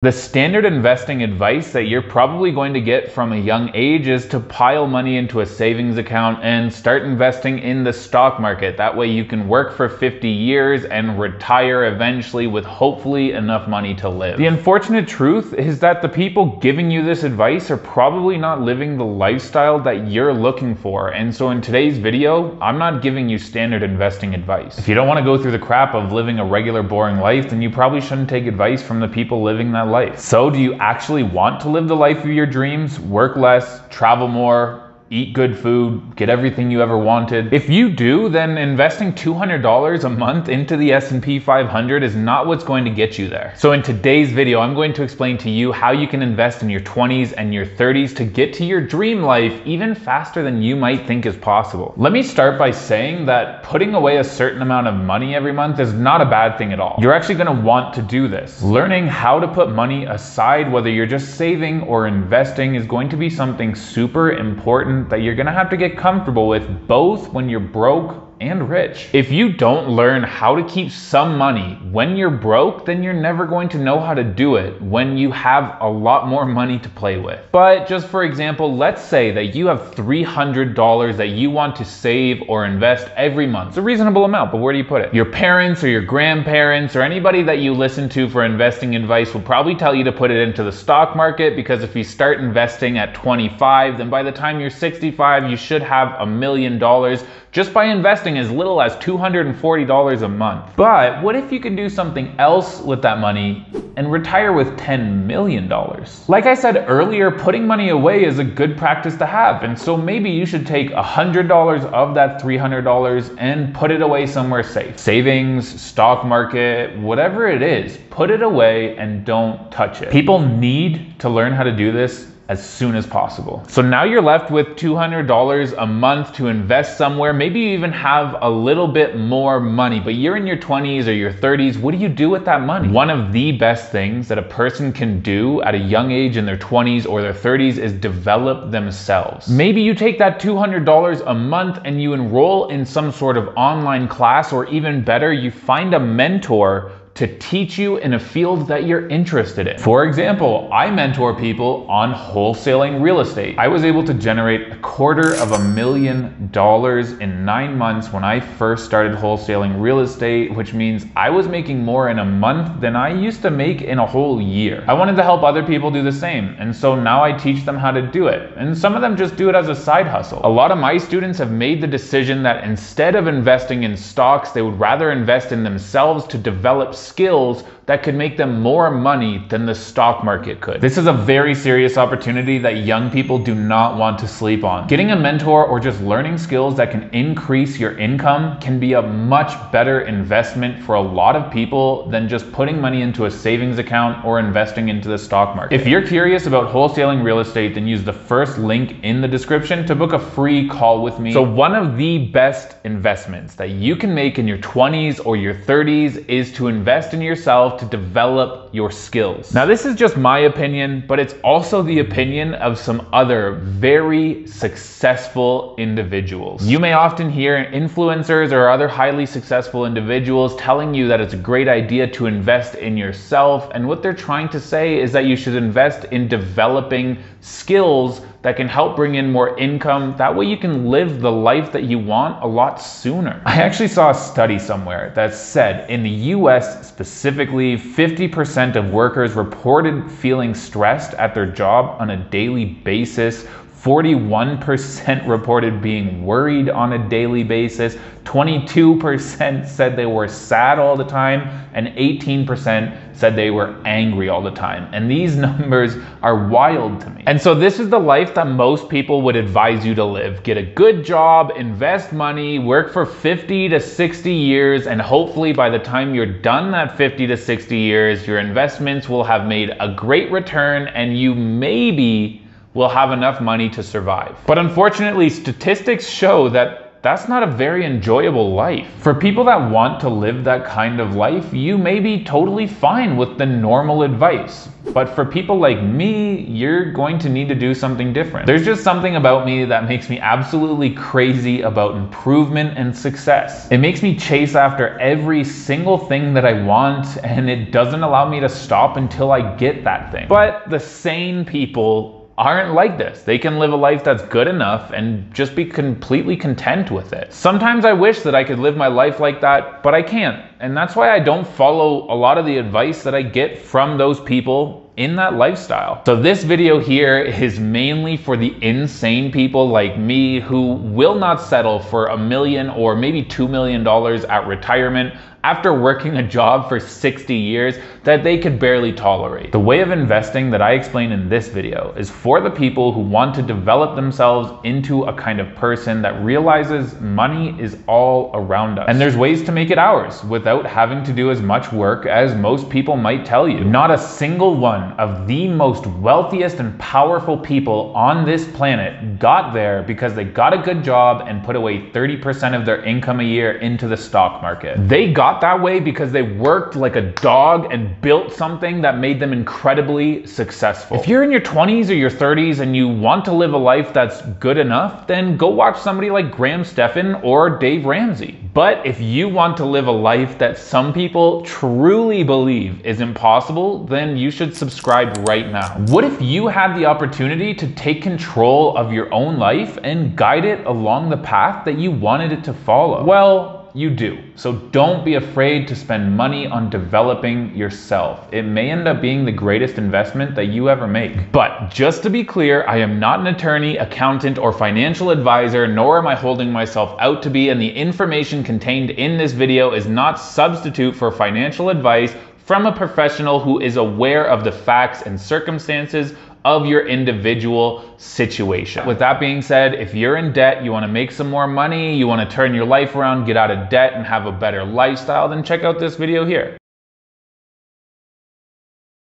The standard investing advice that you're probably going to get from a young age is to pile money into a savings account and start investing in the stock market. That way you can work for 50 years and retire eventually with hopefully enough money to live. The unfortunate truth is that the people giving you this advice are probably not living the lifestyle that you're looking for. And so in today's video, I'm not giving you standard investing advice. If you don't want to go through the crap of living a regular boring life, then you probably shouldn't take advice from the people living that life. So do you actually want to live the life of your dreams, work less, travel more, eat good food, get everything you ever wanted? If you do, then investing $200 a month into the S&P 500 is not what's going to get you there. So in today's video, I'm going to explain to you how you can invest in your 20s and your 30s to get to your dream life even faster than you might think is possible. Let me start by saying that putting away a certain amount of money every month is not a bad thing at all. You're actually going to want to do this. Learning how to put money aside, whether you're just saving or investing, is going to be something super important that you're gonna have to get comfortable with, both when you're broke and rich. If you don't learn how to keep some money when you're broke, then you're never going to know how to do it when you have a lot more money to play with. But just for example, let's say that you have $300 that you want to save or invest every month. It's a reasonable amount, but where do you put it? Your parents or your grandparents or anybody that you listen to for investing advice will probably tell you to put it into the stock market, because if you start investing at 25, then by the time you're 65, you should have $1 million just by investing as little as $240 a month. But what if you could do something else with that money and retire with $10 million? Like I said earlier, putting money away is a good practice to have. And so maybe you should take $100 of that $300 and put it away somewhere safe. Savings, stock market, whatever it is, put it away and don't touch it. People need to learn how to do this as soon as possible. So now you're left with $200 a month to invest somewhere. Maybe you even have a little bit more money, but you're in your 20s or your 30s. What do you do with that money? One of the best things that a person can do at a young age in their 20s or their 30s is develop themselves. Maybe you take that $200 a month and you enroll in some sort of online class, or even better, you find a mentor to teach you in a field that you're interested in. For example, I mentor people on wholesaling real estate. I was able to generate $250,000 in 9 months when I first started wholesaling real estate, which means I was making more in a month than I used to make in a whole year. I wanted to help other people do the same, and so now I teach them how to do it. And some of them just do it as a side hustle. A lot of my students have made the decision that instead of investing in stocks, they would rather invest in themselves to develop skills that could make them more money than the stock market could. This is a very serious opportunity that young people do not want to sleep on. Getting a mentor or just learning skills that can increase your income can be a much better investment for a lot of people than just putting money into a savings account or investing into the stock market. If you're curious about wholesaling real estate, then use the first link in the description to book a free call with me. So one of the best investments that you can make in your 20s or your 30s is to invest in yourself to develop your skills. Now, this is just my opinion, but it's also the opinion of some other very successful individuals. You may often hear influencers or other highly successful individuals telling you that it's a great idea to invest in yourself, and what they're trying to say is that you should invest in developing skills that can help bring in more income. That way you can live the life that you want a lot sooner. I actually saw a study somewhere that said in the US specifically, 50% of workers reported feeling stressed at their job on a daily basis. 41% reported being worried on a daily basis, 22% said they were sad all the time, and 18% said they were angry all the time. And these numbers are wild to me. And so this is the life that most people would advise you to live. Get a good job, invest money, work for 50 to 60 years, and hopefully by the time you're done that 50 to 60 years, your investments will have made a great return and you maybe will have enough money to survive. But unfortunately, statistics show that that's not a very enjoyable life. For people that want to live that kind of life, you may be totally fine with the normal advice. But for people like me, you're going to need to do something different. There's just something about me that makes me absolutely crazy about improvement and success. It makes me chase after every single thing that I want, and it doesn't allow me to stop until I get that thing. But the sane people aren't like this. They can live a life that's good enough and just be completely content with it. Sometimes I wish that I could live my life like that, but I can't. And that's why I don't follow a lot of the advice that I get from those people in that lifestyle. So this video here is mainly for the insane people like me who will not settle for $1 million or maybe $2 million at retirement after working a job for 60 years that they could barely tolerate. The way of investing that I explain in this video is for the people who want to develop themselves into a kind of person that realizes money is all around us. And there's ways to make it ours without having to do as much work as most people might tell you. Not a single one of the most wealthiest and powerful people on this planet got there because they got a good job and put away 30% of their income a year into the stock market. They got that way because they worked like a dog and built something that made them incredibly successful. If you're in your 20s or your 30s and you want to live a life that's good enough, then go watch somebody like Graham Stephan or Dave Ramsey. But if you want to live a life that some people truly believe is impossible, then you should subscribe right now. What if you had the opportunity to take control of your own life and guide it along the path that you wanted it to follow? Well, you do. So don't be afraid to spend money on developing yourself. It may end up being the greatest investment that you ever make. But just to be clear, I am not an attorney, accountant, or financial advisor, nor am I holding myself out to be, and the information contained in this video is not substitute for financial advice from a professional who is aware of the facts and circumstances of your individual situation. With that being said, if you're in debt, you want to make some more money, you want to turn your life around, get out of debt and have a better lifestyle, then check out this video here.